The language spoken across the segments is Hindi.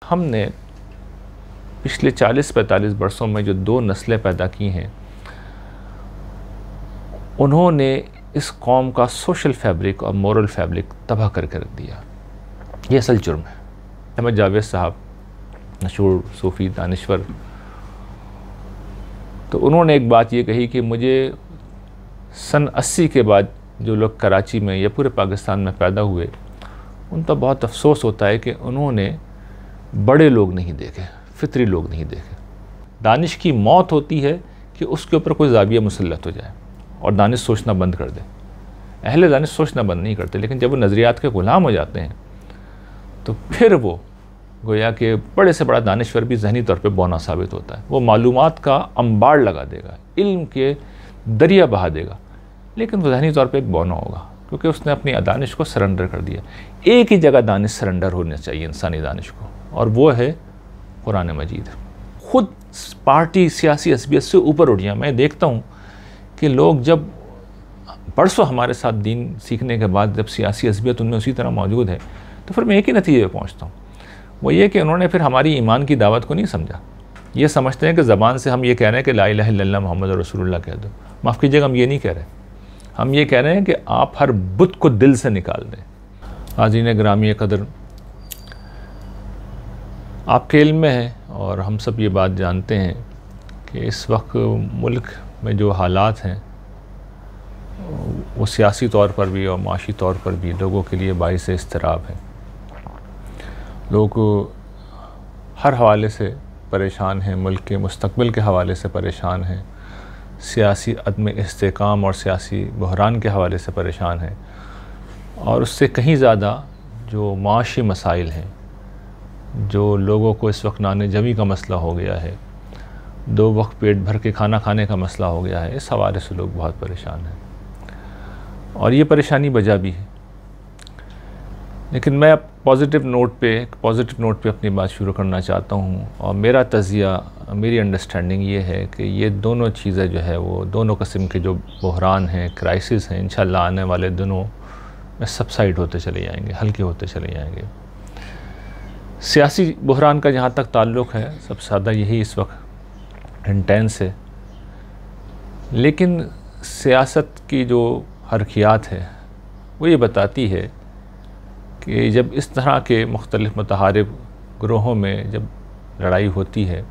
हमने पिछले 40-45 वर्षों में जो 2 नस्लें पैदा की हैं, उन्होंने इस कौम का सोशल फैब्रिक और मोरल फैब्रिक तबाह करके रख दिया। ये असल जुर्म है। अहमद जावेद साहब, मशहूर सूफ़ी दानिश्वर, तो उन्होंने एक बात ये कही कि मुझे सन 80 के बाद जो लोग कराची में या पूरे पाकिस्तान में पैदा हुए, उन पर बहुत अफसोस होता है कि उन्होंने बड़े लोग नहीं देखे, फितरी लोग नहीं देखे। दानिश की मौत होती है कि उसके ऊपर कोई ज़ाविया मुसल्लत हो जाए और दानिश सोचना बंद कर दे। अहले दानिश सोचना बंद नहीं करते, लेकिन जब वो नज़रियात के ग़ुलाम हो जाते हैं तो फिर वो गोया कि बड़े से बड़ा दानिश्वर भी ज़हनी तौर पे बौना साबित होता है। वो मालूमात का अंबार लगा देगा, इल्म के दरिया बहा देगा, लेकिन वो ज़हनी तौर पे एक बौना होगा, क्योंकि उसने अपनी दानिश को सरेंडर कर दिया। एक ही जगह दानिश सरेंडर होना चाहिए इंसानी दानिश को, और वो है कुरान मजीद। ख़ुद पार्टी सियासी असबियत से ऊपर उठ गया। मैं देखता हूँ कि लोग जब बरसों हमारे साथ दीन सीखने के बाद जब सियासी असबियत उनमें उसी तरह मौजूद है, तो फिर मैं एक ही नतीजे पर पहुँचता हूँ, वो ये कि उन्होंने फिर हमारी ईमान की दावत को नहीं समझा। ये समझते हैं कि ज़बान से हम ये कह रहे हैं कि ला इलाहा इल्लल्लाह मुहम्मद रसूलुल्लाह कह दो। माफ़ कीजिएगा, हम ये नहीं कह रहे। हम ये कह रहे हैं कि आप हर बुत को दिल से निकाल दें। हाज़रीन गिरामी क़दर, आपके इल्म में है और हम सब ये बात जानते हैं कि इस वक्त मुल्क में जो हालात हैं वो सियासी तौर पर भी और माशी तौर पर भी लोगों के लिए बाइस इज़्तिराब है। लोग हर हवाले से परेशान हैं, मुल्क के मुस्तक़बिल के हवाले से परेशान हैं, सियासी अदम इस्तेकाम और सियासी बहरान के हवाले से परेशान हैं, और उससे कहीं ज़्यादा जो माशी मसाइल हैं, जो लोगों को इस वक्त नाने जमी का मसला हो गया है, 2 वक्त पेट भर के खाना खाने का मसला हो गया है, इस हवाले से लोग बहुत परेशान हैं और ये परेशानी वजह भी है। लेकिन मैं पॉजिटिव नोट पे अपनी बात शुरू करना चाहता हूँ, और मेरा तज़िया, मेरी अंडरस्टैंडिंग ये है कि ये दोनों चीज़ें जो है वो दोनों किस्म के जो बहरान हैं, क्राइसिस हैं, इंशाअल्लाह आने वाले दिनों में सबसाइड होते चले जाएंगे, हल्के होते चले जाएंगे। सियासी बहरान का जहाँ तक ताल्लुक़ है, सबसे ज़्यादा यही इस वक्त इंटेंस है, लेकिन सियासत की जो हरकियात है वो ये बताती है कि जब इस तरह के मुख्तलिफ़ मुतहारिब ग्रोहों में जब लड़ाई होती है,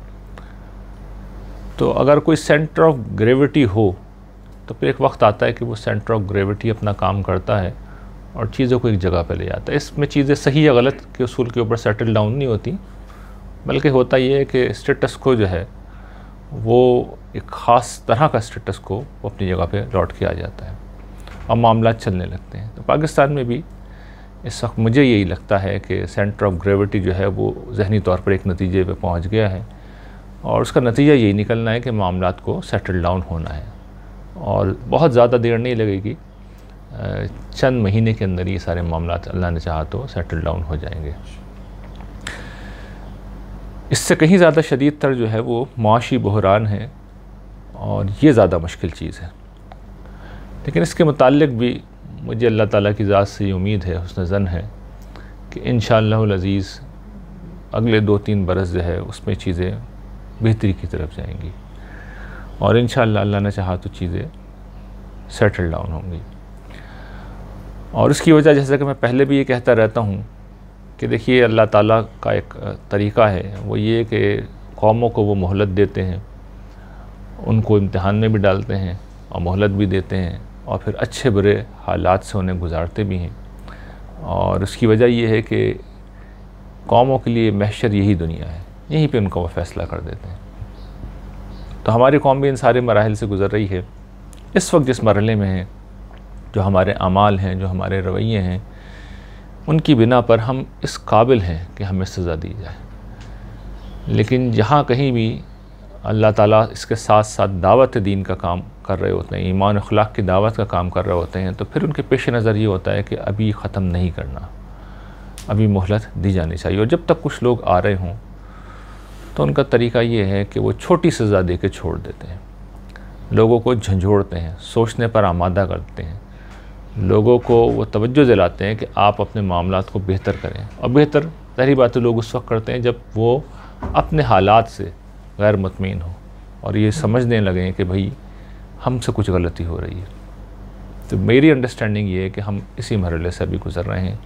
तो अगर कोई सेंटर ऑफ ग्रेविटी हो तो फिर एक वक्त आता है कि वो सेंटर ऑफ ग्रेविटी अपना काम करता है और चीज़ों को एक जगह पर ले जाता है। इसमें चीज़ें सही या गलत के उसूल के ऊपर सेटल डाउन नहीं होती, बल्कि होता ये है कि स्टेटस को जो है वो एक ख़ास तरह का स्टेटस को वो अपनी जगह पे लौट के आ जाता है और मामला चलने लगते हैं। तो पाकिस्तान में भी इस वक्त मुझे यही लगता है कि सेंटर ऑफ ग्रेविटी जो है वो ज़हनी तौर पर एक नतीजे पे पहुंच गया है, और उसका नतीजा यही निकलना है कि मामलात को सेटल डाउन होना है, और बहुत ज़्यादा देर नहीं लगेगी, चंद महीने के अंदर ये सारे मामलात अल्लाह ने चाहा तो सेटल डाउन हो जाएंगे। इससे कहीं ज़्यादा शदीद तर जो है वो माशी बहरान है, और ये ज़्यादा मुश्किल चीज़ है। लेकिन इसके मुताल्लिक़ भी मुझे अल्लाह ताला की ज़ात से उम्मीद है, हुस्न ज़न है कि इंशाअल्लाहुल अज़ीज़ अगले 2-3 बरस जो है उसमें चीज़ें बेहतरी की तरफ जाएंगी, और इंशाअल्लाह अल्लाह ने चाहा तो चीज़ें सेटल डाउन होंगी। और उसकी वजह, जैसे कि मैं पहले भी ये कहता रहता हूँ कि देखिए अल्लाह ताला का एक तरीक़ा है, वो ये कि कौमों को वो मोहलत देते हैं, उनको इम्तिहान में भी डालते हैं और मोहलत भी देते हैं, और फिर अच्छे बुरे हालात से उन्हें गुजारते भी हैं। और उसकी वजह यह है कि कौमों के लिए महशर यही दुनिया है, यहीं पे उनका वो फ़ैसला कर देते हैं। तो हमारी कौम भी इन सारे मराहिल से गुज़र रही है। इस वक्त जिस मरहले में है, जो हमारे अमाल हैं, जो हमारे रवैये हैं, उनकी बिना पर हम इस काबिल हैं कि हमें सज़ा दी जाए। लेकिन जहाँ कहीं भी अल्लाह ताला इसके साथ साथ दावत दीन का काम कर रहे होते हैं, ईमान अखलाक की दावत का काम कर रहे होते हैं, तो फिर उनके पेश नज़र ये होता है कि अभी ख़त्म नहीं करना, अभी मोहलत दी जानी चाहिए। और जब तक कुछ लोग आ रहे हों तो उनका तरीक़ा ये है कि वो छोटी सज़ा दे के छोड़ देते हैं, लोगों को झंझोड़ते हैं, सोचने पर आमादा करते हैं, लोगों को वो तवज्जो दिलाते हैं कि आप अपने मामलात को बेहतर करें, और बेहतर ज़ाहिर बात है लोग उस वक्त करते हैं जब वो अपने हालात से गैर मुतमईन हो और ये समझने लगें कि भाई हमसे कुछ गलती हो रही है। तो मेरी अंडरस्टैंडिंग ये है कि हम इसी मरहले से अभी गुज़र रहे हैं,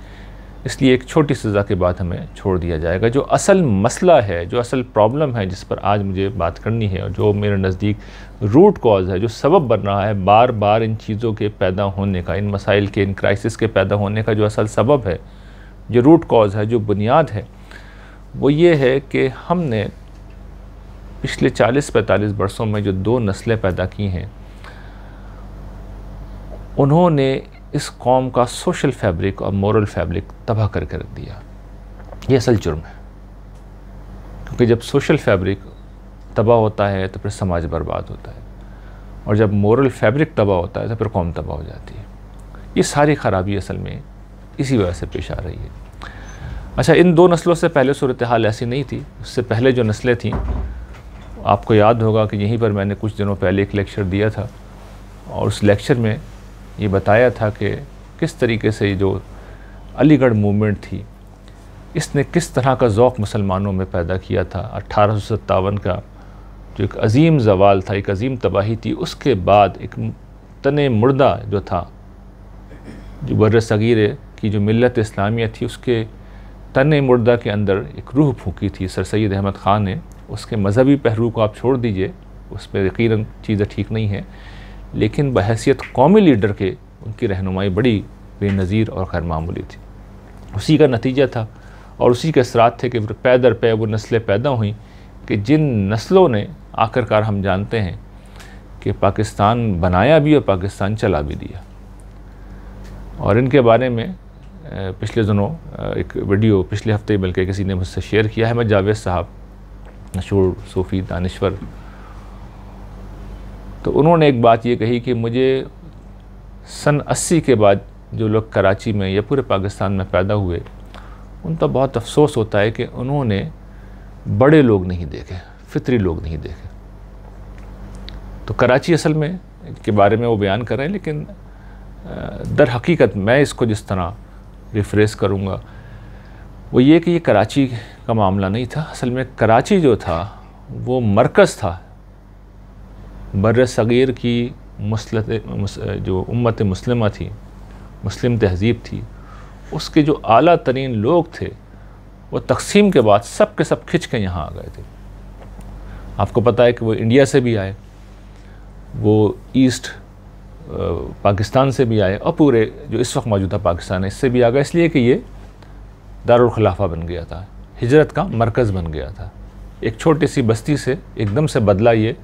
इसलिए एक छोटी सज़ा के बाद हमें छोड़ दिया जाएगा। जो असल मसला है, जो असल प्रॉब्लम है जिस पर आज मुझे बात करनी है और जो मेरे नज़दीक रूट कॉज है, जो सबब बन रहा है बार बार इन चीज़ों के पैदा होने का, इन मसाइल के, इन क्राइसिस के पैदा होने का, जो असल सबब है, जो रूट कॉज है, जो बुनियाद है, वो ये है कि हमने पिछले 40-45 बरसों में जो 2 नस्लें पैदा की हैं, उन्होंने इस कौम का सोशल फैब्रिक और मोरल फैब्रिक तबाह करके रख दिया। ये असल जुर्म है, क्योंकि जब सोशल फैब्रिक तबाह होता है तो फिर समाज बर्बाद होता है, और जब मोरल फैब्रिक तबाह होता है तो फिर कौम तबाह हो जाती है। ये सारी ख़राबी असल में इसी वजह से पेश आ रही है। अच्छा, इन 2 नस्लों से पहले सूरत हाल ऐसी नहीं थी। उससे पहले जो नस्लें थीं, आपको याद होगा कि यहीं पर मैंने कुछ दिनों पहले एक लेक्चर दिया था, और उस लेक्चर में ये बताया था कि किस तरीके से जो अलीगढ़ मूवमेंट थी, इसने किस तरह का ज़ौक़ मुसलमानों में पैदा किया था। 1857 का जो एक अजीम ज़वाल था, एक अजीम तबाही थी, उसके बाद एक तने मुर्दा जो था, जो बर्र सगीर की जो मिल्लत इस्लामिया थी, उसके तने मुर्दा के अंदर एक रूह फूंकी थी सर सैयद अहमद ख़ान ने। उसके मज़हबी पहलू को आप छोड़ दीजिए, उस पर यकीनन चीज़ें ठीक नहीं हैं, लेकिन बहैसियत कौमी लीडर के उनकी रहनुमाई बड़ी बेनज़ीर और खैर मामूली थी। उसी का नतीजा था और उसी के असरात थे कि पै दर पै वो नस्लें पैदा हुई कि जिन नस्लों ने आखिरकार हम जानते हैं कि पाकिस्तान बनाया भी और पाकिस्तान चला भी दिया। और इनके बारे में पिछले दिनों एक वीडियो, पिछले हफ्ते बल्कि किसी ने मुझसे शेयर किया है। अहमद जावेद साहब, मशहूर सूफ़ी दानिश्वर, तो उन्होंने एक बात ये कही कि मुझे सन 80 के बाद जो लोग कराची में या पूरे पाकिस्तान में पैदा हुए, उन पर बहुत अफसोस होता है कि उन्होंने बड़े लोग नहीं देखे, फितरी लोग नहीं देखे। तो कराची असल में के बारे में वो बयान कर रहे हैं, लेकिन दर हकीकत मैं इसको जिस तरह रिफ्रेश करूँगा वो ये कि ये कराची का मामला नहीं था। असल में कराची जो था वो मरकज़ था बर्र सगीर की जो उम्मत मुस्लिमा थी, मुस्लिम तहज़ीब थी, उसके जो आला तरीन लोग थे वो तकसीम के बाद सब के सब खिंच के यहाँ आ गए थे। आपको पता है कि वो इंडिया से भी आए, वो ईस्ट पाकिस्तान से भी आए, और पूरे जो इस वक्त मौजूदा पाकिस्तान है इससे भी आ गए, इसलिए कि ये दारुल खिलाफा बन गया था, हिजरत का मरकज़ बन गया था। एक छोटी सी बस्ती से एकदम से बदला ये,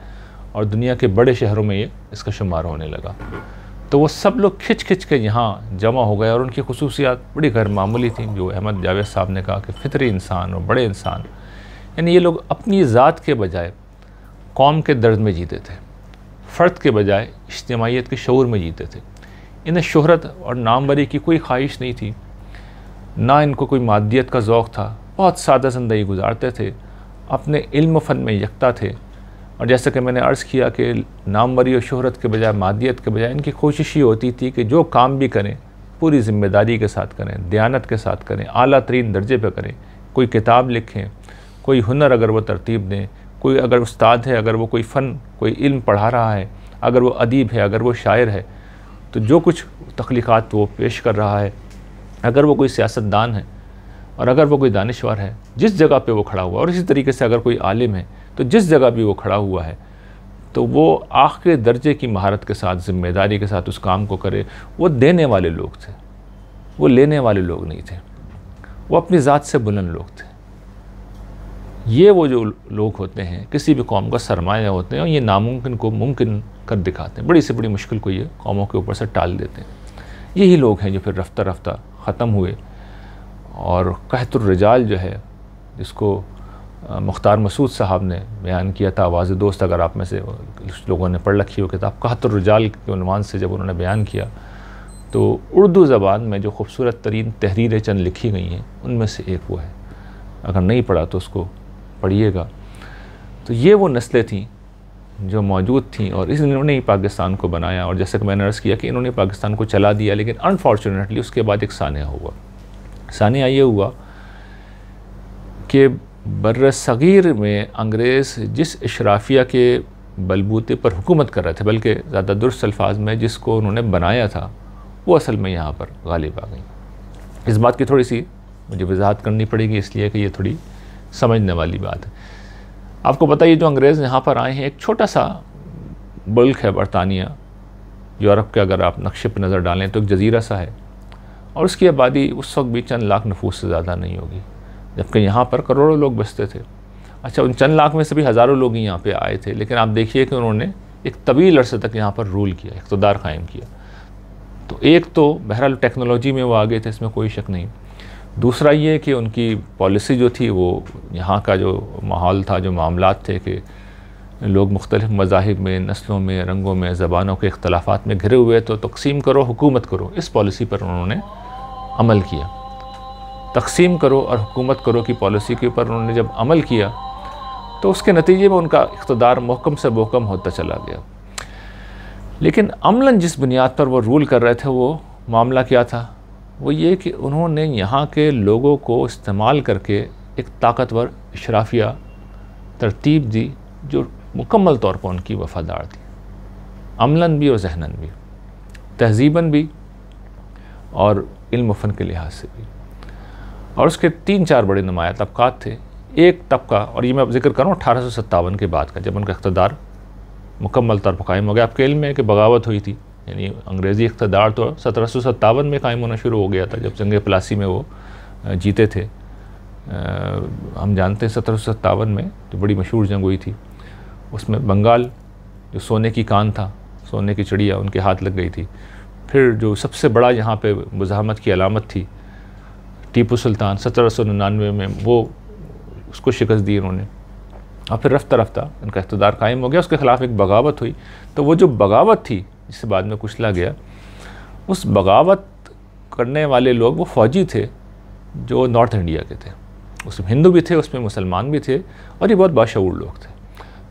और दुनिया के बड़े शहरों में ये इसका शुमार होने लगा। तो वो सब लोग खिंच खिंच के यहाँ जमा हो गए, और उनकी खुसूसियात बड़ी गैर मामूली थी। जो अहमद जावेद साहब ने कहा कि फितरी इंसान और बड़े इंसान, यानी ये लोग अपनी ज़ात के बजाय कौम के दर्द में जीते थे, फ़र्द के बजाय इज्तिमाइयत के शऊर में जीते थे। इन्हें शोहरत और नामवरी की कोई ख्वाहिश नहीं थी, ना इनको कोई मादियत का ज़ौक़ था, बहुत सादा ज़िंदगी गुजारते थे, अपने इल्म फ़न में यकता थे। और जैसे कि मैंने अर्ज़ किया कि नामवरी और शोहरत के बजाय, मादियत के बजाय, इनकी कोशिश ये होती थी कि जो काम भी करें पूरी ज़िम्मेदारी के साथ करें, दयानत के साथ करें, आला तरीन दर्जे पर करें। कोई किताब लिखें, कोई हुनर अगर वो तरतीब दें, कोई अगर उस्ताद है, अगर वो कोई फ़न, कोई इल्म पढ़ा रहा है, अगर वो अदीब है, अगर वो शायर है, तो जो कुछ तख्लीक़ात वो पेश कर रहा है, अगर वो कोई सियासतदान है और अगर वो कोई दानिश्वर है, जिस जगह पे वो खड़ा हुआ, और इसी तरीके से अगर कोई आलिम है तो जिस जगह भी वो खड़ा हुआ है, तो वो आखिरी दर्जे की महारत के साथ, ज़िम्मेदारी के साथ उस काम को करे। वो देने वाले लोग थे, वो लेने वाले लोग नहीं थे, वो अपनी ज़ात से बुलंद लोग थे। ये वो जो लोग होते हैं किसी भी कौम का सरमाया होते हैं, और ये नामुमकिन को मुमकिन कर दिखाते हैं, बड़ी से बड़ी मुश्किल को ये कौमों के ऊपर से टाल देते हैं। यही लोग हैं जो फिर रफ्ता रफ्ता ख़त्म हुए। और कहतुर रिजाल जो है, जिसको मुख्तार मसूद साहब ने बयान किया था, आवाज़ दोस्त, अगर आप में से लोगों ने पढ़ रखी हो किताब, कहतुर रिजाल के उन्वान से जब उन्होंने बयान किया, तो उर्दू ज़बान में जो खूबसूरत तरीन तहरीरें चंद लिखी गई हैं उनमें से एक वो है। अगर नहीं पढ़ा तो उसको पढ़िएगा। तो ये वो नस्लें थीं जो मौजूद थीं, और इन्होंने ही पाकिस्तान को बनाया। और जैसे कि मैंने अर्ज़ किया कि इन्होंने पाकिस्तान को चला दिया, लेकिन अनफॉर्चुनेटली उसके बाद एक सानिया हुआ। सानिया ये हुआ कि बर्र सग़ीर में अंग्रेज़ जिस इशराफिया के बलबूते पर हुकूमत कर रहे थे, बल्कि ज़्यादा दुरुस्त अल्फाज में जिसको उन्होंने बनाया था, वो असल में यहाँ पर गालिब आ गई। इस बात की थोड़ी सी मुझे वजाहत करनी पड़ेगी, इसलिए कि ये थोड़ी समझने वाली बात है। आपको पता है जो अंग्रेज़ यहाँ पर आए हैं, एक छोटा सा मुल्क है बरतानिया, यूरोप के अगर आप नक्शे पर नज़र डालें तो एक जजीरा सा है, और उसकी आबादी उस वक्त भी चंद लाख नफूस से ज़्यादा नहीं होगी, जबकि यहाँ पर करोड़ों लोग बसते थे। अच्छा, उन चंद लाख में से भी हज़ारों लोग ही यहाँ पे आए थे, लेकिन आप देखिए कि उन्होंने एक तवील अरसे तक यहाँ पर रूल किया, इक़्तिदार क़ायम किया। तो एक तो बहरहाल टेक्नोलॉजी में वो आगे थे, इसमें कोई शक नहीं। दूसरा ये कि उनकी पॉलिसी जो थी, वो यहाँ का जो माहौल था, जो मामलात थे कि लोग मुख्तलिफ़ मज़ाहिब में, नस्लों में, रंगों में, ज़बानों के इख्तलाफात में घिरे हुए, तो तक़सीम करो हुकूमत करो, इस पॉलिसी पर उन्होंने अमल किया। तक़सीम करो और हुकूमत करो की पॉलिसी के ऊपर उन्होंने जब अमल किया तो उसके नतीजे में उनका इक़्तिदार महकम से महकम होता चला गया। लेकिन अमलन जिस बुनियाद पर वो रूल कर रहे थे, वो मामला क्या था? वो ये कि उन्होंने यहाँ के लोगों को इस्तेमाल करके एक ताकतवर इशराफिया तरतीब दी जो मुकम्मल तौर पर उनकी वफ़ादार थी, अमलन भी और जहनन भी, तहज़ीबन भी और इल्म फ़न के लिहाज से भी। और उसके 3-4 बड़े नुमाया तबक़ात थे। एक तबका, और ये मैं जिक्र करूँ 1857 के बाद का, जब उनका इक़्तिदार मुकम्मल तौर पर कायम हो गया। आपके इल्म में कि बगावत हुई थी, यानी अंग्रेज़ी इक़्तिदार तो 1757 में कायम होना शुरू हो गया था, जब जंग प्लासी में वो जीते थे। हम जानते हैं 1757 में जो बड़ी मशहूर जंग हुई थी, उसमें बंगाल जो सोने की कान था, सोने की चिड़िया, उनके हाथ लग गई थी। फिर जो सबसे बड़ा यहाँ पे मुज़ाहमत की अलामत थी, टीपू सुल्तान 1799 में, वो उसको शिकस्त दी उन्होंने, और फिर रफ्ता रफ्ता उनका इक़्तिदार कायम हो गया। उसके ख़िलाफ़ एक बगावत हुई, तो वो जो बगावत थी जिसे बाद में कुचला गया, उस बगावत करने वाले लोग वो फ़ौजी थे जो नॉर्थ इंडिया के थे, उसमें हिंदू भी थे, उसमें मुसलमान भी थे, और ये बहुत बाशऊर लोग थे।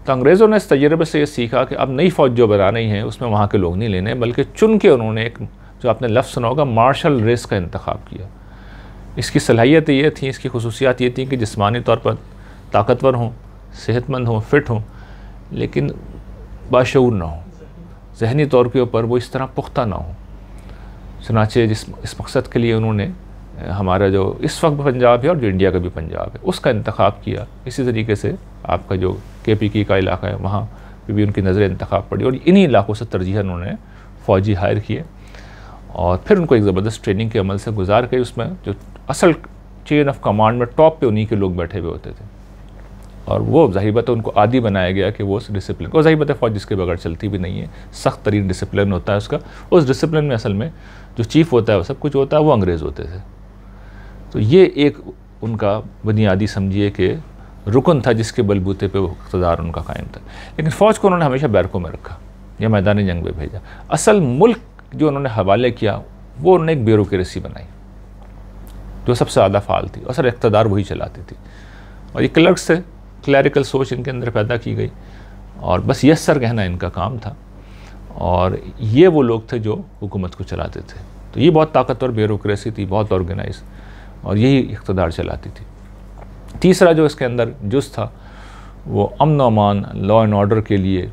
तो अंग्रेज़ों ने इस तजर्बे से ये सीखा कि अब नई फ़ौज जो बना रही है उसमें वहाँ के लोग नहीं लेने, बल्कि चुन के उन्होंने एक, जो आपने लफ्ज़ सुना होगा, मार्शल रेस का इंतखाब किया। इसकी सलाहियत ये थी, इसकी खुसूसियात ये थी कि जिस्मानी तौर पर ताकतवर हों, सेहतमंद हों, फ़िट हों, लेकिन बाशऊर ना हो, ज़हनी तौर के ऊपर वो इस तरह पुख्ता ना हो। चुनाचे इस मकसद के लिए उन्होंने हमारा जो इस वक्त पंजाब है और जो इंडिया का भी पंजाब है, उसका इंतखाब किया। इसी तरीके से आपका जो KPK का इलाका है, वहाँ पर भी उनकी नज़र इंतखाब पड़ी, और इन्हीं इलाकों से तरजीह उन्होंने फ़ौजी हायर किए, और फिर उनको एक ज़बरदस्त ट्रेनिंग के अमल से गुजार के उसमें जो असल चेन ऑफ कमांड में टॉप पे उन्हीं के लोग बैठे हुए होते थे, और वो ज़ाहिर बात है उनको आदी बनाया गया कि वो उस डिसिप्लिन को, ज़ाहिर बात है फ़ौज जिसके बगैर चलती भी नहीं है, सख्त तरीन डिसिप्लिन होता है उसका। उस डिसिप्लिन में असल में जो चीफ़ होता है, वो सब कुछ होता है, वो अंग्रेज़ होते थे। तो ये एक उनका बुनियादी समझिए कि रुकन था जिसके बलबूते पे वो इक़्तिदार उनका कायम था। लेकिन फ़ौज को उन्होंने हमेशा बैरकों में रखा या मैदान जंग में भेजा। असल मुल्क जो उन्होंने हवाले किया, वो उन्होंने एक ब्यूरोक्रेसी बनाई जो सबसे ज़्यादा फ़ाल थी, असल इक़्तिदार वही चलाती थी, और ये क्लर्क्स से क्लैरिकल सोच इनके अंदर पैदा की गई, और बस यस सर कहना इनका काम था, और ये वो लोग थे जो हुकूमत को चलाते थे। तो ये बहुत ताकतवर ब्यूरोक्रेसी थी, बहुत ऑर्गेनाइज, और यही इक़्तिदार चलाती थी। तीसरा जो इसके अंदर जुज़ था, वो अमन व अमान, लॉ एंड ऑर्डर के लिए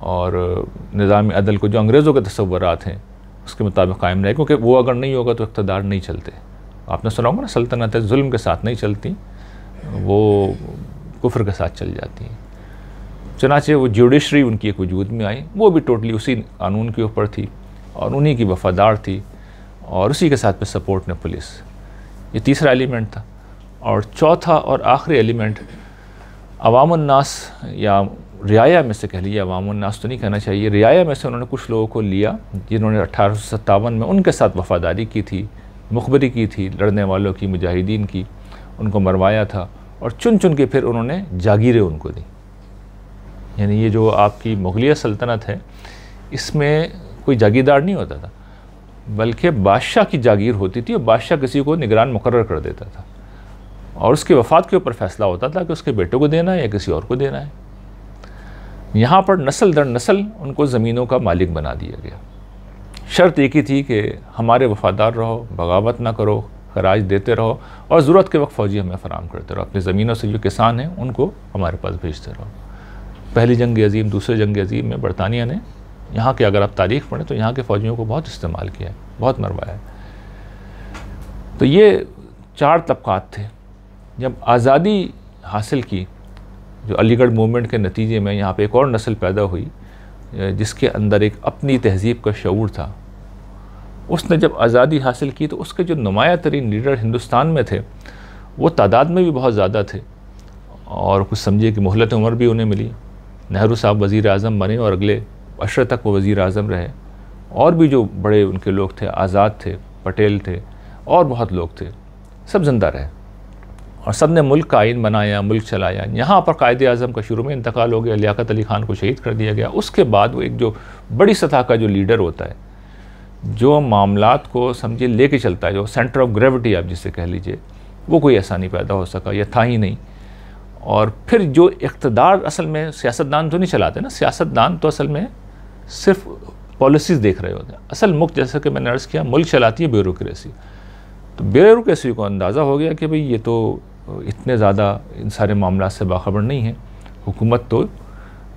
और निज़ाम अदल को जो अंग्रेज़ों के तसव्वुरात हैं उसके मुताबिक कायम रहे, क्योंकि वो अगर नहीं होगा तो इक़्तिदार नहीं चलते। आपने सुना होगा ना, सल्तनतें जुल्म के साथ नहीं चलती, वो कुफ्र के साथ चल जाती हैं। चनाचे वो जुडिशरी उनकी एक वजूद में आई, वो भी टोटली उसी कानून के ऊपर थी और उन्हीं की वफ़ादार थी, और उसी के साथ में सपोर्ट ने पुलिस। ये तीसरा एलिमेंट था। और चौथा और आखिरी एलिमेंट अवामुन्नास या रियाया में से कह लीजिए, अवामुन्नास तो नहीं कहना चाहिए, रियाया में से उन्होंने कुछ लोगों को लिया जिन्होंने 1857 में उनके साथ वफ़ादारी की थी, मुखबरी की थी लड़ने वालों की, मुजाहिदीन की, उनको मरवाया था, और चुन चुन के फिर उन्होंने जागीरें उनको दी। यानी ये जो आपकी मुग़लिया सल्तनत है, इसमें कोई जागीरदार नहीं होता था, बल्कि बादशाह की जागीर होती थी, और बादशाह किसी को निगरान मुकर्रर कर देता था, और उसके वफ़ात के ऊपर फ़ैसला होता था कि उसके बेटों को देना है या किसी और को देना है। यहाँ पर नस्ल दर नस्ल उनको ज़मीनों का मालिक बना दिया गया। शर्त एक ही थी कि हमारे वफ़ादार रहो, बगावत ना करो, खराज देते रहो और ज़रूरत के वक्त फ़ौजी हमें फ़राम करते रहो। अपनी ज़मीनों से जो किसान हैं उनको हमारे पास भेजते रहो। पहली जंग अज़ीम, दूसरी जंग अज़ीम में बरतानिया ने यहाँ के, अगर आप तारीख़ पढ़ें तो यहाँ के फ़ौजियों को बहुत इस्तेमाल किया है, बहुत मरवाया है। तो ये 4 तबक़ात थे। जब आज़ादी हासिल की, जो अलीगढ़ मूवमेंट के नतीजे में यहाँ पे एक और नस्ल पैदा हुई जिसके अंदर एक अपनी तहज़ीब का शऊर था। उसने जब आज़ादी हासिल की तो उसके जो नुमाया तरीन लीडर हिंदुस्तान में थे वो तादाद में भी बहुत ज़्यादा थे, और कुछ समझिए कि मोहलत उम्र भी उन्हें मिली। नेहरू साहब वज़ीर आज़म बने और अगले अशरे तक वो वज़ीर आज़म रहे। और भी जो बड़े उनके लोग थे, आज़ाद थे, पटेल थे और बहुत लोग थे, सब जिंदा रहे और सब ने मुल्क का आइन बनाया, मुल्क चलाया। यहाँ पर कायदे आज़म का शुरू में इंतकाल हो गया, लियाकत अली ख़ान को शहीद कर दिया गया। उसके बाद वो एक जो बड़ी सतह का जो लीडर होता है, जो मामलात को समझिए लेके चलता है, जो सेंटर ऑफ ग्रेविटी आप जिसे कह लीजिए, वो कोई ऐसा नहीं पैदा हो सका या था ही नहीं। और फिर जो इक़्तिदार, असल में सियासतदान तो नहीं चलाते ना, सियासतदान तो असल में सिर्फ पॉलिसीज़ देख रहे होते हैं। असल मुल्क, जैसा कि मैंने अर्ज़ किया, मुल्क चलाती है ब्यूरोक्रेसी। तो ब्यूरोक्रेसी को अंदाज़ा हो गया कि भाई ये तो इतने ज़्यादा इन सारे मामला से बाखबर नहीं है। हुकूमत तो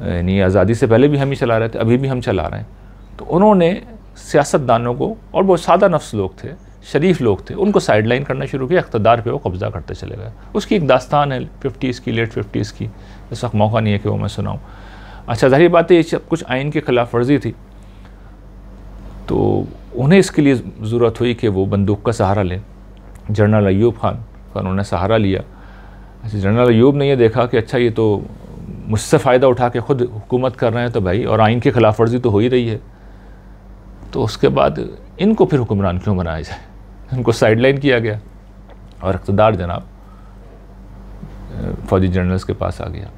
यानी आज़ादी से पहले भी हम ही चला रहे थे, अभी भी हम चला रहे हैं। तो उन्होंने सियासतदानों को, और वो सादा नफ्स लोग थे, शरीफ लोग थे, उनको साइडलाइन करना शुरू किया, इक़्तिदार पे वो कब्ज़ा करते चले गए। उसकी एक दास्तान है 50s की, लेट 50s की, इस वक्त मौका नहीं है कि वो मैं सुनाऊँ। अच्छा, ज़ाहिर बात है ये सब कुछ आइन की खिलाफ वर्जी थी, तो उन्हें इसके लिए ज़रूरत हुई कि वो बंदूक का सहारा लें। जनरल अयूब खान का उन्होंने सहारा लिया। अच्छा, जनरल अयूब ने ये देखा कि अच्छा ये तो मुझसे फ़ायदा उठा के ख़ुद हुकूमत कर रहे हैं, तो भाई और आइन की खिलाफ वर्जी तो हो ही रही है, तो उसके बाद इनको फिर हुक्मरान क्यों बनाया जाए। इनको साइडलाइन किया गया और इक़्तिदार जनाब फ़ौजी जनरल्स के पास आ गया।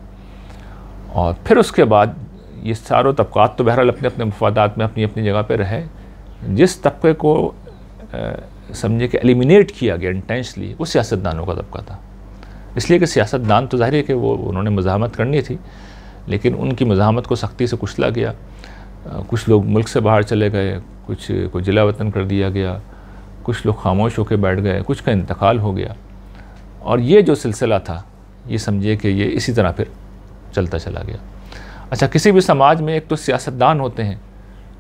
और फिर उसके बाद ये सारों तबक़ात तो बहरहाल अपने अपने मफादात में अपनी अपनी जगह पे रहे। जिस तबके को समझे कि एलिमिनेट किया गया इंटेंशली, वो सियासतदानों का तबका था। इसलिए कि सियासतदान तो ज़ाहिर है कि वो उन्होंने मज़ाहमत करनी थी, लेकिन उनकी मज़ाहमत को सख्ती से कुचला गया। कुछ लोग मुल्क से बाहर चले गए, कुछ को जिला वतन कर दिया गया, कुछ लोग खामोश होकर बैठ गए, कुछ का इंतकाल हो गया। और ये जो सिलसिला था, ये समझिए कि ये इसी तरह फिर चलता चला गया। अच्छा, किसी भी समाज में एक तो सियासतदान होते हैं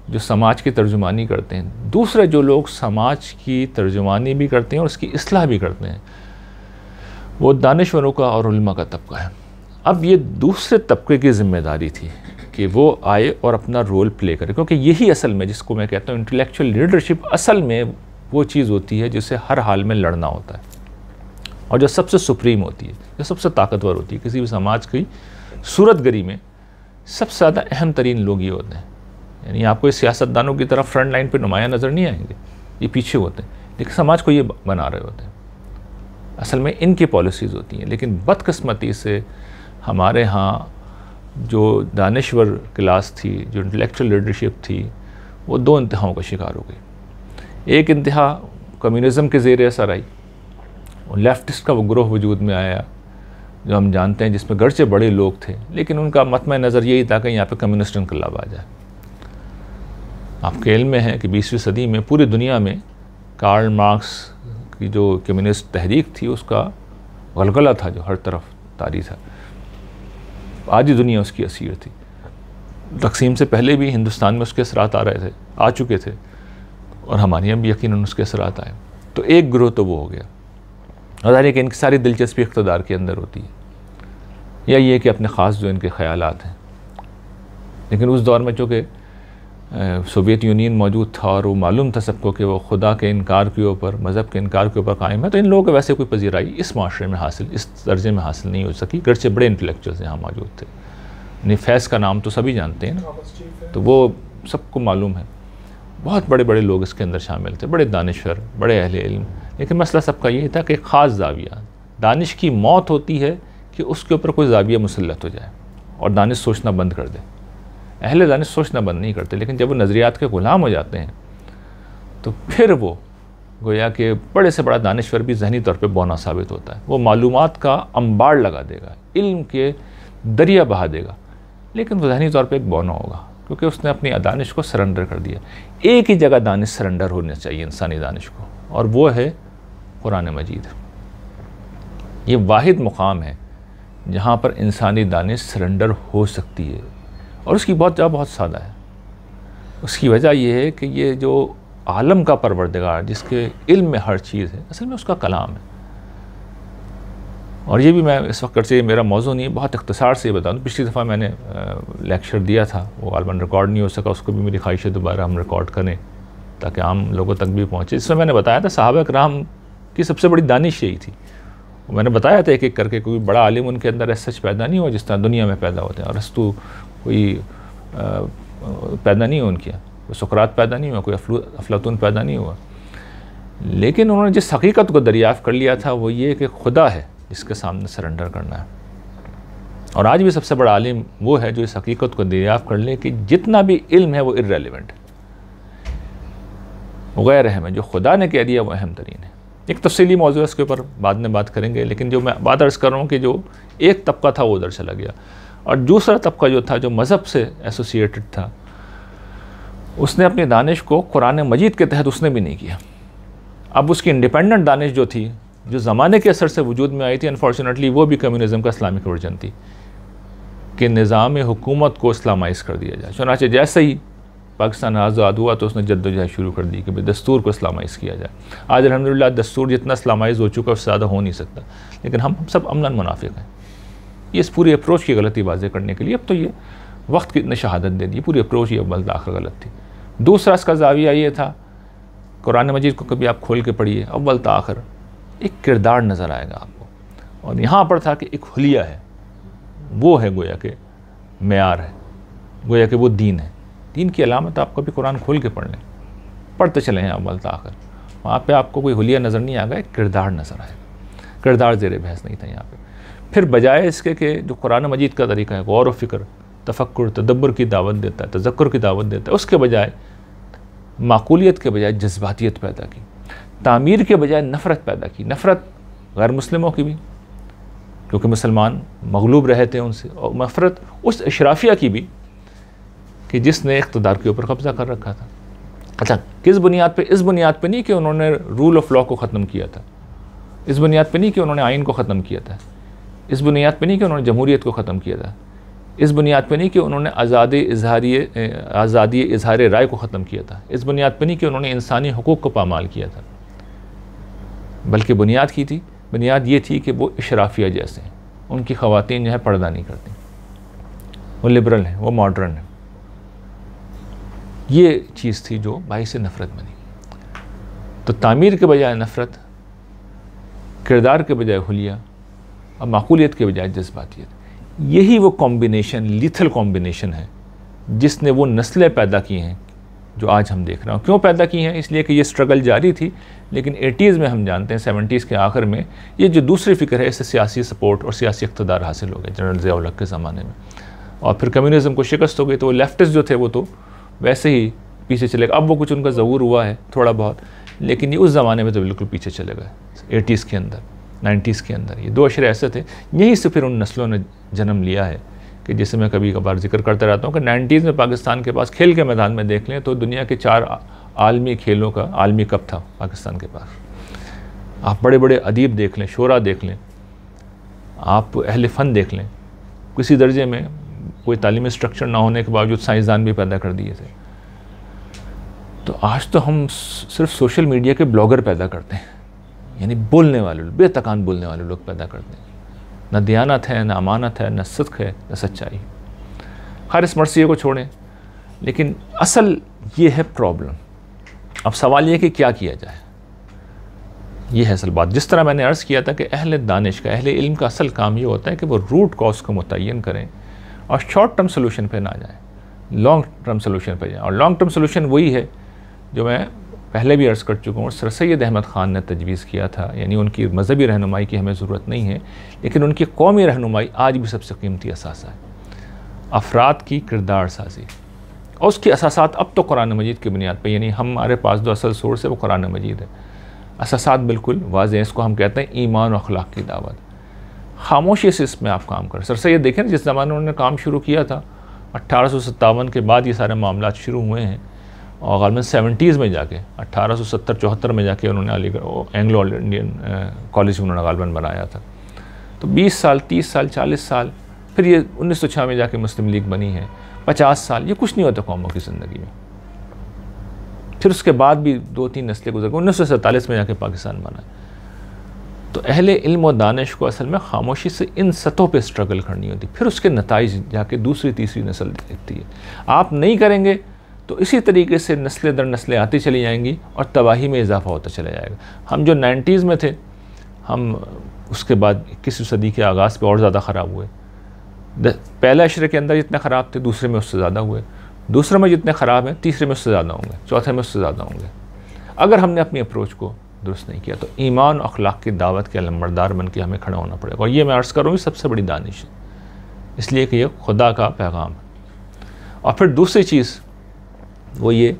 जो समाज की तर्जुमानी करते हैं, दूसरे जो लोग समाज की तर्जुमानी भी करते हैं और उसकी इस्लाह भी करते हैं, वो दानिशवरों का और उलमा का तबका है। अब ये दूसरे तबके की ज़िम्मेदारी थी कि वो आए और अपना रोल प्ले करे, क्योंकि यही असल में, जिसको मैं कहता हूँ इंटेलेक्चुअल लीडरशिप, असल में वो चीज़ होती है जिसे हर हाल में लड़ना होता है और जो सबसे सुप्रीम होती है, जो सबसे ताकतवर होती है। किसी भी समाज की सूरत गरी में सबसे ज़्यादा अहम तरीन लोग ये होते हैं। यानी आपको इस सियासतदानों की तरफ फ्रंट लाइन पे नुमाया नज़र नहीं आएंगे, ये पीछे होते हैं, लेकिन समाज को ये बना रहे होते हैं। असल में इनकी पॉलिसीज़ होती हैं। लेकिन बदकिस्मती से हमारे यहाँ जो दानिश्वर क्लास थी, जो इंटेलेक्चुअल लीडरशिप थी, वो 2 इंतहाओं का शिकार हो गई। एक इंतहा कम्युनिज़म के ज़ेर असर आई, और लेफ्टिस्ट का वो ग्रोह वजूद में आया जो हम जानते हैं, जिसमें गरचे बड़े लोग थे, लेकिन उनका मतम नज़र यही था कि यहाँ पे कम्युनिस्ट इनकलाब आ जाए। आपके इल्म में है कि 20वीं सदी में पूरी दुनिया में कार्ल मार्क्स की जो कम्युनिस्ट तहरीक थी, उसका गलगला था जो हर तरफ तारी था। आधी दुनिया उसकी असीर थी। तकसीम से पहले भी हिंदुस्तान में उसके असरात आ चुके थे, और हमारे यहाँ भी यकीनन उसके असरात आए। तो एक ग्रोह तो वो हो गया। और ज़ाहिर है कि इनकी सारी दिलचस्पी इक़्तिदार के अंदर होती है, या ये कि अपने ख़ास जो इनके ख़यालात हैं। लेकिन उस दौर में चूँकि सोवियत यूनियन मौजूद था और वो मालूम था सबको कि वो खुदा के इनकार के ऊपर, मज़हब के इनकार के ऊपर कायम है, तो इन लोगों को वैसे कोई पजीराई इस माशरे में हासिल, इस दर्जे में हासिल नहीं हो सकी। गरचे बड़े इंटेलेक्चुअल्स यहाँ मौजूद थे। यानी फैज़ का नाम तो सभी जानते हैं ना, तो वो सबको मालूम है। बहुत बड़े बड़े लोग इसके अंदर शामिल थे, बड़े दानिश्वर, बड़े अहले इल्म। लेकिन मसला सबका यही था कि ख़ास जाविया, दानिश की मौत होती है कि उसके ऊपर कोई जाविया मुसल्लत हो जाए और दानिश सोचना बंद कर दे। अहले दानिश सोचना बंद नहीं करते, लेकिन जब वो नज़रियात के ग़ुलाम हो जाते हैं तो फिर वो गोया कि बड़े से बड़ा दानिश्वर भी ज़हनी तौर पे बौना साबित होता है। वो मालूमात का अंबार लगा देगा, इल्म के दरिया बहा देगा, लेकिन वो ज़हनी तौर पे एक बौना होगा, क्योंकि उसने अपनी दानिश को सरेंडर कर दिया। एक ही जगह दानिश सरेंडर होना चाहिए इंसानी दानिश को, और वो है कुरान मजीद। ये वाहिद मुकाम है जहाँ पर इंसानी दानिश सरेंडर हो सकती है, और उसकी बहुत सादा है। उसकी वजह यह है कि ये जो आलम का परवरदिगार, जिसके इल्म में हर चीज़ है, असल में उसका कलाम है। और ये भी मैं इस वक्त से, मेरा मौजू नहीं है, बहुत इख्तिसार से बता दूँ। पिछली दफ़ा मैंने लेक्चर दिया था, वो गालबन रिकॉर्ड नहीं हो सका, उसको भी मेरी ख्वाहिश है दोबारा हम रिकॉर्ड करें ताकि आम लोगों तक भी पहुँचे। इसमें मैंने बताया था सहाबा किराम की सबसे बड़ी दानिश यही थी। मैंने बताया था एक एक करके, कोई बड़ा आलिम उनके अंदर ऐसा सच पैदा नहीं हुआ जिस तरह दुनिया में पैदा होते हैं। अरस्तु कोई पैदा नहीं हुआ उनके यहाँ, कोई सुकरात पैदा नहीं हुआ, कोई अफलातून पैदा नहीं हुआ, लेकिन उन्होंने जिस हकीकत को दरियाफ़्त कर लिया था वो ये कि खुदा है जिसके सामने सरेंडर करना है। और आज भी सबसे बड़ा आलिम वो है जो इस हकीकत को दरियाफ़्त कर ले कि जितना भी इल्म है वो इर्रेलेवेंट है, गैर अहम है। जो खुदा ने कह दिया वो अहम तरीन है। एक तफसीली मौजू है, इसके ऊपर बाद में बात करेंगे, लेकिन जो मैं बात अर्ज़ कर रहा हूँ कि जो एक तबका था वो उधर चला गया, और दूसरा तबका जो था, जो मज़हब से एसोसिएटेड था, उसने अपनी दानिश को कुरान मजीद के तहत उसने भी नहीं किया। अब उसकी इंडिपेंडेंट दानिश जो थी, जो ज़माने के असर से वजूद में आई थी, अनफॉर्चुनेटली वो भी कम्युनिज़म का इस्लामिक वर्जन थी कि निज़ाम हुकूमत को इस्लामाइज़ कर दिया जाए। चुनांचे जैसे ही पाकिस्तान आज़ाद हुआ तो उसने जद्दोजहद शुरू कर दी कि भाई दस्तूर को इस्लामाइज़ किया जाए। आज अल्हम्दुलिल्लाह दस्तूर जितना इस्लामाइज़ हो चुका है उससे ज़्यादा हो नहीं सकता, लेकिन हम सब अमलन मुनाफिक हैं। ये इस पूरी अप्रोच की गलती वाज़ेह करने के लिए अब तो ये वक्त की ने शहादत दे दी, पूरी अप्रोच ही अव्वल आखिर गलत थी। दूसरा इसका ज़ाविया ये था, कुरान मजीद को कभी आप खोल के पढ़िए, अव्वल आखिर एक किरदार नज़र आएगा आपको, और यहाँ पर था कि एक हुलिया है, वो है गोया के मेयार है, गोया कि वो दीन है। दीन की अलामत आप कभी कुरान खोल के पढ़ लें, पढ़ते चले हैं अव्वल आखिर, वहाँ पे आपको कोई हुलिया नज़र नहीं आएगा, एक किरदार नज़र आएगा। किरदार ज़ेर बहस नहीं था यहाँ पे। फिर बजाय इसके कि जो कुरान मजीद का तरीका है गौर व फ़िक्र, तफक्कुर, तदब्बर की दावत देता है, तज़क्कुर की दावत देता है, उसके बजाय माकूलियत के बजाय जज्बातियत पैदा की, तामीर के बजाय नफ़रत पैदा की। नफ़रत गैर मुस्लिमों की भी, क्योंकि मुसलमान मगलूब रहे थे उनसे, और नफ़रत उस अशराफिया की भी कि जिसने इक़्तिदार के ऊपर कब्ज़ा कर रखा था। अच्छा, किस बुनियाद पे? इस बुनियाद पे नहीं कि उन्होंने रूल ऑफ लॉ को ख़त्म किया था, इस बुनियाद पे नहीं कि उन्होंने आइन को ख़त्म किया था, इस बुनियाद पे नहीं कि उन्होंने जमहूरियत को ख़त्म किया था, इस बुनियाद पे नहीं कि उन्होंने आज़ादी इजहार राय को ख़त्म किया था, इस बुनियाद पे नहीं कि उन्होंने इंसानी हुकूक़ को पामाल किया था, बल्कि बुनियाद ये थी कि वो इशराफिया जैसे हैं, उनकी ख़वातीन जो है पर्दा नहीं करती, वो लिबरल हैं, वो मॉडर्न हैं। ये चीज़ थी जो बाइस नफ़रत बनी। तो तामीर के बजाय नफ़रत, किरदार के बजाय हुलिया, और माकूलियत के बजाय जज्बातियत, यही वो कॉम्बिनेशन, लीथल कॉम्बिनेशन है जिसने वो नस्लें पैदा की हैं जो आज हम देख रहे हैं। क्यों पैदा की हैं? इसलिए कि ये स्ट्रगल जारी थी, लेकिन 80s में हम जानते हैं, 70s के आखिर में ये जो दूसरी फ़िक्र है, इससे सियासी सपोर्ट और सियासी इक़्तिदार हासिल हो गए जनरल ज़िया-उल हक़ के ज़माने में, और फिर कम्युनिज़म को शिकस्त हो गई, तो वो लेफ्टिस्ट जो थे वो तो वैसे ही पीछे चले गए। अब वो कुछ उनका ज़हूर हुआ है थोड़ा बहुत, लेकिन ये उस ज़माने में तो बिल्कुल पीछे चले गए। 80s के अंदर, 90s के अंदर ये दो अशरे ऐसे थे, यहीं से फिर उन नस्लों ने जन्म लिया है कि जैसे मैं कभी कभार जिक्र करता रहता हूँ कि 90s में पाकिस्तान के पास खेल के मैदान में देख लें तो दुनिया के 4 आलमी खेलों का आलमी कप था पाकिस्तान के पास। आप बड़े बड़े अदीब देख लें, शोरा देख लें, आप अहले फ़न देख लें, किसी दर्जे में कोई तालीमी स्ट्रक्चर ना होने के बावजूद साइंसदान भी पैदा कर दिए थे। तो आज तो हम सिर्फ सोशल मीडिया के ब्लॉगर पैदा करते हैं, यानी बोलने वाले, बेतकान बोलने वाले लोग पैदा करते हैं। न दयानत है, न अमानत है, न सिद्क़ है, न सच्चाई। खैर इस मर्सिए को छोड़ें, लेकिन असल ये है प्रॉब्लम। अब सवाल ये कि क्या किया जाए, ये है असल बात। जिस तरह मैंने अर्ज़ किया था कि अहले दानिश का, अहले इल्म का असल काम ये होता है कि वो रूट कॉज को मुतय्यन करें और शॉर्ट टर्म सोल्यूशन पे ना जाएं, लॉन्ग टर्म सोल्यूशन पे जाएं। और लॉन्ग टर्म सोल्यूशन वही है जो मैं पहले भी अर्ज़ कर चुका हूँ, सर सैयद अहमद ख़ान ने तजवीज़ किया था। यानी उनकी मज़हबी रहनुमाई की हमें ज़रूरत नहीं है, लेकिन उनकी कौमी रहनुमाई आज भी सबसे कीमती असासा है। अफराद की किरदार साजी और उसकी असासात अब तो कुरान मजीद की बुनियाद पर, यानी हमारे पास जो असल सोर्स है वो कुरान मजीद है। असासात बिल्कुल वाज़ेह, इसको हम कहते हैं ईमान और अखलाक की दावत। खामोशी से इसमें आप काम करें। सर सैयद देखें जिस ज़माने उन्होंने काम शुरू किया था 1857 के बाद ये सारे मामला शुरू हुए हैं, और गालिबन 70s में जाके 1870-74 में जाके उन्होंने अलीगढ़ एंग्लो इंडियन कॉलेज उन्होंने गालिबन बनाया था। तो 20 साल, 30 साल, 40 साल, फिर ये 1906 में जाके मुस्लिम लीग बनी है, 50 साल, ये कुछ नहीं होता कौमों की ज़िंदगी में। फिर उसके बाद भी 2-3 नस्लें गुजर गई, 1947 में जाके पाकिस्तान बना है। तो अहले इल्म और दानिश को असल में खामोशी से इन सतहों पे स्ट्रगल करनी होती, फिर उसके नताइज जाके दूसरी तीसरी नस्ल देखती है। आप नहीं करेंगे तो इसी तरीके से नस्लें दर नस्लें आती चली जाएंगी और तबाही में इजाफा होता चला जाएगा। हम जो 90s में थे, हम उसके बाद 21वीं सदी के आगाज़ पे और ज़्यादा ख़राब हुए। पहले अशरे के अंदर जितने ख़राब थे, दूसरे में उससे ज़्यादा हुए, दूसरे में जितने ख़राब हैं, तीसरे में उससे ज़्यादा होंगे, चौथे में उससे ज़्यादा होंगे। अगर हमने अपनी अप्रोच को दुरुस्त नहीं किया तो ईमान और अखलाक की दावत के अलंबरदार बन के हमें खड़ा होना पड़ेगा। और ये मैं अर्ज़ करूँगी सबसे बड़ी दानिश है, इसलिए कि ये खुदा का पैगाम है। और फिर दूसरी चीज़ वो ये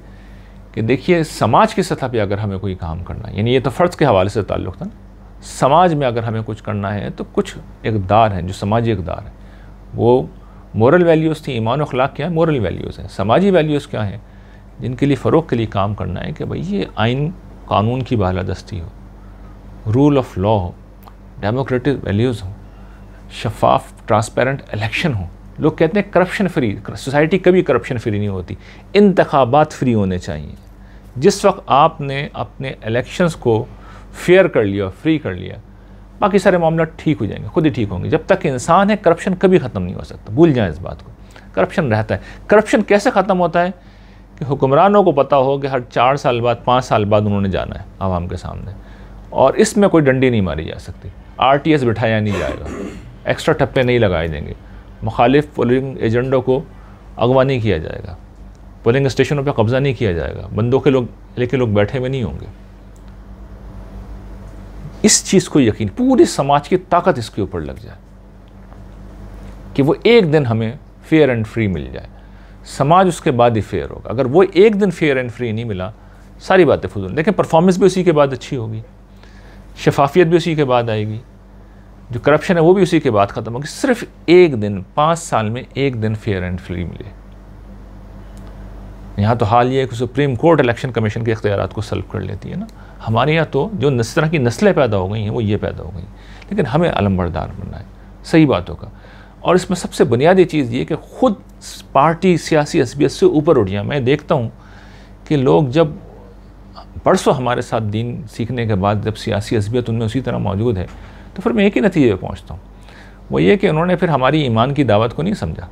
कि देखिए, समाज की सतह पे अगर हमें कोई काम करना है, यानी ये तो फ़र्ज़ के हवाले से ताल्लुक़ था ना, समाज में अगर हमें कुछ करना है तो कुछ इक़दार हैं जो समाजी इक़दार हैं। वो मोरल वैल्यूज़ थी, ईमान और अखलाक क्या है, मोरल वैल्यूज़ हैं। समाजी वैल्यूज़ क्या हैं, जिनके लिए फ़रोग़ के लिए काम करना है कि भाई ये आइन कानून की बालादस्ती हो, रूल ऑफ लॉ हो, डेमोक्रेटिक वैल्यूज़ हो, शफाफ ट्रांसपेरेंट इलेक्शन हो। लोग कहते हैं करप्शन फ्री, सोसाइटी कभी करप्शन फ्री नहीं होती, इंतखाबात फ्री होने चाहिए। जिस वक्त आपने अपने इलेक्शंस को फेयर कर लिया, फ्री कर लिया, बाकी सारे मामला ठीक हो जाएंगे, खुद ही ठीक होंगे। जब तक इंसान है करप्शन कभी ख़त्म नहीं हो सकता, भूल जाएं इस बात को। करप्शन रहता है। करप्शन कैसे ख़त्म होता है कि हुक्मरानों को पता हो कि हर 4 साल बाद, 5 साल बाद उन्होंने जाना है आवाम के सामने, और इसमें कोई डंडी नहीं मारी जा सकती, RTS बिठाया नहीं जाएगा, एक्स्ट्रा टप्पे नहीं लगाए देंगे, मुखालिफ पोलिंग एजेंडों को अगवा नहीं किया जाएगा, पोलिंग स्टेशनों पर कब्ज़ा नहीं किया जाएगा, बंदूकें लोग लेके लोग बैठे हुए नहीं होंगे। इस चीज़ को यकीन, पूरे समाज की ताकत इसके ऊपर लग जाए कि वो एक दिन हमें फेयर एंड फ्री मिल जाए, समाज उसके बाद ही फेयर होगा। अगर वो एक दिन फेयर एंड फ्री नहीं मिला, सारी बातें फजूल। देखें, परफॉर्मेंस भी उसी के बाद अच्छी होगी, शफाफियत भी उसी के बाद आएगी, जो करप्शन है वो भी उसी के बाद ख़त्म होगी। सिर्फ एक दिन, 5 साल में एक दिन फेयर एंड फ्री मिले। यहाँ तो हाल ये है कि सुप्रीम कोर्ट इलेक्शन कमीशन के इख्तियारात को सल्ब कर लेती है ना। हमारे यहाँ तो जो इस तरह की नस्लें पैदा हो गई हैं वो ये पैदा हो गई, लेकिन हमें अलंबरदार बनना है सही बातों का। और इसमें सबसे बुनियादी चीज़ ये कि ख़ुद पार्टी सियासी असबियत से ऊपर उठ जाए। मैं देखता हूँ कि लोग जब बरसों हमारे साथ दीन सीखने के बाद जब सियासी असबियत उनमें उसी तरह मौजूद है, तो फिर मैं एक ही नतीजे पर पहुँचता हूँ, वो ये कि उन्होंने फिर हमारी ईमान की दावत को नहीं समझा।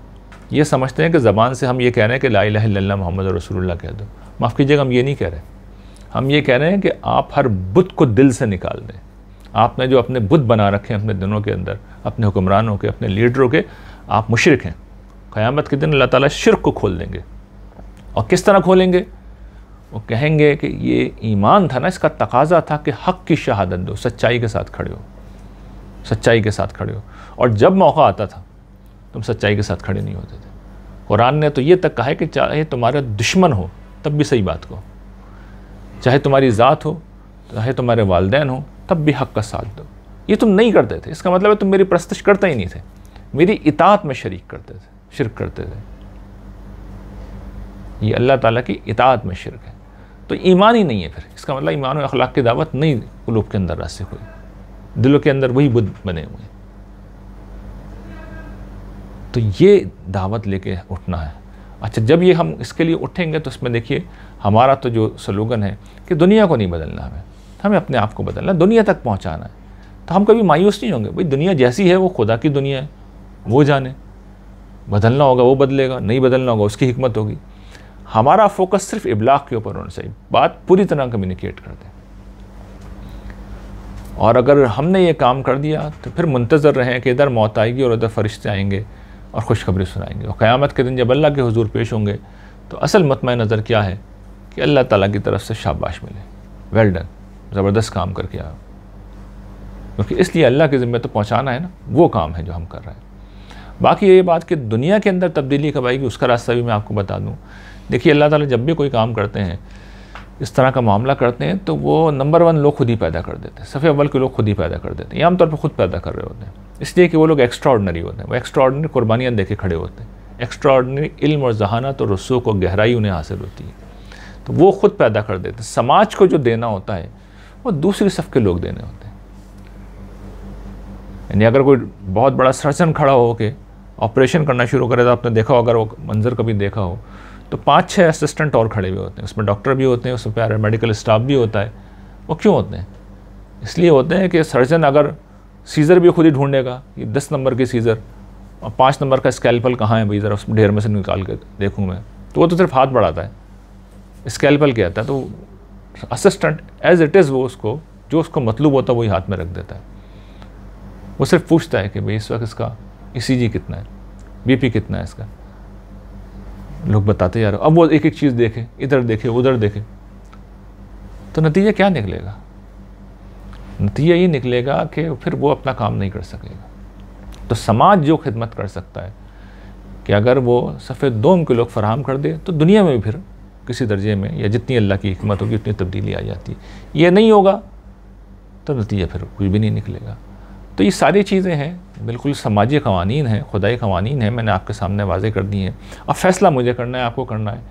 ये समझते हैं कि ज़बान से हम ये कह रहे हैं कि ला इलाहा इल्लल्लाह मुहम्मद रसूलुल्लाह कह दो। माफ़ कीजिएगा, हम ये नहीं कह रहे, हम ये कह रहे हैं कि आप हर बुत को दिल से निकाल दें। आपने जो अपने बुत बना रखे हैं अपने दिनों के अंदर, अपने हुक्मरानों के, अपने लीडरों के, आप मुशरिक हैं। क़यामत के दिन अल्लाह ताला शिर्क को खोल देंगे। और किस तरह खोलेंगे? वो कहेंगे कि ये ईमान था ना, इसका तकाजा था कि हक़ की शहादत दो, सच्चाई के साथ खड़े हो, सच्चाई के साथ खड़े हो। और जब मौका आता था तुम सच्चाई के साथ खड़े नहीं होते थे। कुरान ने तो ये तक कहा है कि चाहे तुम्हारा दुश्मन हो तब भी सही बात को, चाहे तुम्हारी ज़ात हो, चाहे तुम्हारे वालिदैन हो, तब भी हक़ का साथ दो। ये तुम नहीं करते थे, इसका मतलब है तुम मेरी परस्तिश करते ही नहीं थे, मेरी इताअत में शरीक करते थे, शिरक करते थे। ये अल्लाह ताला की इताअत में शिरक है, तो ईमान ही नहीं है। फिर इसका मतलब ईमान और अखलाक की दावत नहीं क़ुलूब के अंदर रास्ते हुई, दिलों के अंदर वही बुत बने हुए हैं। तो ये दावत लेके उठना है। अच्छा, जब ये हम इसके लिए उठेंगे तो इसमें देखिए हमारा तो जो स्लोगन है कि दुनिया को नहीं बदलना, हमें अपने आप को बदलना, दुनिया तक पहुंचाना है। तो हम कभी मायूस नहीं होंगे, भाई दुनिया जैसी है वो खुदा की दुनिया है, वो जाने, बदलना होगा वो बदलेगा, नहीं बदलना होगा उसकी हिकमत होगी। हमारा फोकस सिर्फ इब्लाग के ऊपर होना चाहिए, बात पूरी तरह कम्युनिकेट कर दें। और अगर हमने ये काम कर दिया तो फिर मुंतज़र रहें कि इधर मौत आएगी और उधर फरिश्ते आएंगे और खुशखबरी सुनाएंगे। और क़यामत के दिन जब अल्लाह के हुजूर पेश होंगे तो असल मतमय नज़र क्या है कि अल्लाह ताला की तरफ से शाबाश मिले, वेल डन, ज़बरदस्त काम करके आओ। क्योंकि इसलिए अल्लाह के ज़िम्मे तो पहुँचाना है ना, वो काम है जो हम कर रहे हैं। बाकी ये बात कि दुनिया के अंदर तब्दीली कब आएगी उसका रास्ता भी मैं आपको बता दूँ। देखिए, अल्लाह ताला जब भी कोई काम करते हैं, इस तरह का मामला करते हैं, तो वो नंबर 1 लोग खुद ही पैदा कर देते हैं, सफ़े अव्वल के लोग खुद ही पैदा कर देते हैं। ये आमतौर पर खुद पैदा कर रहे होते हैं, इसलिए कि वो लोग एक्स्ट्राऑर्डिनरी होते हैं, वो एक्स्ट्राऑर्डिनरी कुर्बानियाँ दे के खड़े होते हैं, एक्स्ट्राऑर्डिनरी इल्म और जहानत और रसूख और गहराई उन्हें हासिल होती है। तो वो खुद पैदा कर देते हैं। समाज को जो देना होता है वो दूसरी सफ़ के लोग देने होते हैं। यानी अगर कोई बहुत बड़ा सर्जन खड़ा हो के ऑपरेशन करना शुरू करे, तो आपने देखा हो, अगर वो मंजर कभी देखा हो, तो 5-6 असिस्टेंट और खड़े हुए होते हैं, उसमें डॉक्टर भी होते हैं, उसमें पैरामेडिकल स्टाफ भी होता है। वो क्यों होते हैं? इसलिए होते हैं कि सर्जन अगर सीज़र भी खुद ही ढूंढेगा, ये 10 नंबर की सीज़र और 5 नंबर का स्कैल्पल कहाँ है भाई, ज़रा उस ढेर में से निकाल के देखूँ मैं, तो वो तो सिर्फ हाथ बढ़ाता है, स्कैल्पल क्या आता है, तो असिस्टेंट एज इट इज़ वो उसको जो उसको मतलूब होता है वही हाथ में रख देता है। वो सिर्फ पूछता है कि भाई इस वक्त इसका ECG कितना है, BP कितना है इसका। लोग बताते यार, अब वो एक एक चीज़ देखे, इधर देखे उधर देखे, तो नतीजा क्या निकलेगा? नतीजा ये निकलेगा कि फिर वो अपना काम नहीं कर सकेगा। तो समाज जो खिदमत कर सकता है कि अगर वो सफ़ेद दोम के लोग फराहम कर दे, तो दुनिया में भी फिर किसी दर्जे में या जितनी अल्लाह की हिकमत होगी उतनी तब्दीली आ जाती है। ये नहीं होगा तो नतीजा फिर कुछ भी नहीं निकलेगा। तो ये सारी चीज़ें हैं, बिल्कुल समाजी क़वानीन हैं, खुदाई क़वानीन हैं, मैंने आपके सामने वाज़े कर दी हैं। अब फ़ैसला मुझे करना है, आपको करना है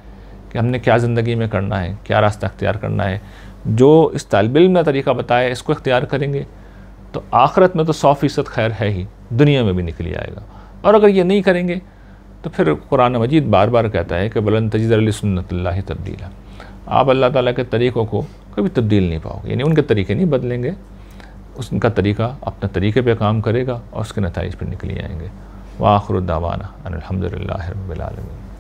कि हमने क्या ज़िंदगी में करना है, क्या रास्ता अख्तियार करना है। जो इस तालिब इल्म ने तरीक़ा बताया इसको इख्तियार करेंगे तो आखिरत में तो 100% खैर है ही, दुनिया में भी निकल आएगा। और अगर ये नहीं करेंगे तो फिर कुरान मजीद बार बार कहता है कि वलन तजिद लिसुन्नतिल्लाहि तब्दीला, आप अल्लाह ताला के तरीक़ों को कभी तब्दील नहीं पाओगे। यानी उनके तरीक़े नहीं बदलेंगे, उनका तरीक़ा अपने तरीक़े पे काम करेगा और उसके नताइज पर निकल आएंगे। व आखिरु दावाना अनिल हम्दुलिल्लाहि रब्बिल आलमीन।